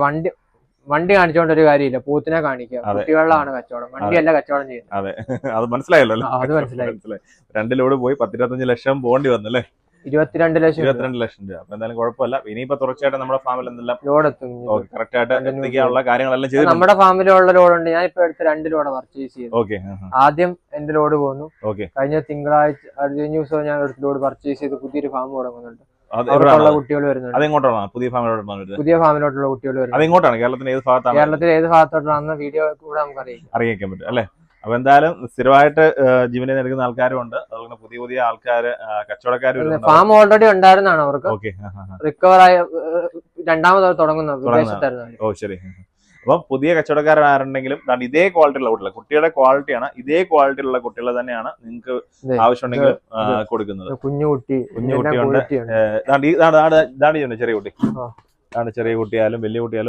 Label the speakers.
Speaker 1: വണ്ടി വണ്ടി കാണിച്ചോണ്ട് ഒരു കാര്യമില്ല, പൂത്തിനെ കാണിക്കുക. കുട്ടികളിലാണ് കച്ചവടം, വണ്ടിയല്ല കച്ചവടം ചെയ്യുന്നത്.
Speaker 2: അതെ, അത് മനസ്സിലായല്ലോ.
Speaker 1: അത് മനസ്സിലായി.
Speaker 2: 2 ലോഡ് പോയി 10-25 ലക്ഷം പോകേണ്ടി വന്നു അല്ലേ?
Speaker 1: 22 ലക്ഷം
Speaker 2: രൂപ. അപ്പൊ എന്തായാലും കുഴപ്പമില്ല. ഇനിയിപ്പോ തുടർച്ചയായിട്ട് നമ്മുടെ ഫാമിൽ എന്തെല്ലാം
Speaker 1: ലോഡ് എത്തും,
Speaker 2: കറക്റ്റ് ആയിട്ട് എത്തിക്കാനുള്ള കാര്യങ്ങളെല്ലാം ചെയ്തു.
Speaker 1: നമ്മുടെ ഫാമിലുള്ള ലോഡുണ്ട്. ഞാൻ ഇപ്പൊ എടുത്ത് 2 ലോഡ് പർച്ചേസ് ചെയ്തു.
Speaker 2: ഓക്കെ,
Speaker 1: ആദ്യം എന്റെ ലോഡ് പോന്നു.
Speaker 2: ഓക്കെ,
Speaker 1: കഴിഞ്ഞ തിങ്കളാഴ്ച കഴിഞ്ഞ ദിവസം ഞാൻ ഒരു ലോഡ് പർച്ചേസ് ചെയ്ത് പുതിയൊരു ഫാം തുടങ്ങുന്നുണ്ട്. അവിടെയുള്ള കുട്ടികൾ വരുന്നുണ്ട്.
Speaker 2: അതെങ്ങോട്ടാണ്? പുതിയ
Speaker 1: ഫാമിലോട്ടുള്ള കുട്ടികൾ വരുന്നത്.
Speaker 2: അതെങ്ങോട്ടാണ്? കേരളത്തിന്റെ ഏത് ഭാഗത്താണ്?
Speaker 1: കേരളത്തിൽ ഏത് ഭാഗത്തോട്ടാണെന്ന് വീഡിയോ കൂടെ നമുക്ക്
Speaker 2: അറിയിക്കാൻ പറ്റും അല്ലെ? അപ്പൊ എന്തായാലും സ്ഥിരമായിട്ട് ജീവനെ നൽകുന്ന ആൾക്കാരും ഉണ്ട്, അതുപോലെ പുതിയ പുതിയ ആൾക്കാര് കച്ചവടക്കാരും.
Speaker 1: ഫാം ഓൾറെഡി ഉണ്ടായിരുന്നാണ് അവർക്ക്. റിക്കവർ ആയ രണ്ടാമത് തുടങ്ങുന്നത്.
Speaker 2: ഓ ശരി. അപ്പൊ പുതിയ കച്ചവടക്കാരാരുണ്ടെങ്കിലും ഇതേ ക്വാളിറ്റിയുള്ള കുട്ടികൾ, കുട്ടിയുടെ ക്വാളിറ്റിയാണ്, ഇതേ ക്വാളിറ്റിയുള്ള കുട്ടികൾ തന്നെയാണ് നിങ്ങൾക്ക് ആവശ്യമുണ്ടെങ്കിൽ കൊടുക്കുന്നത്. കുഞ്ഞുകുട്ടിയുണ്ട്. ചെറിയ കുട്ടി, ചെറിയ കുട്ടിയായാലും വലിയ കുട്ടിയായാലും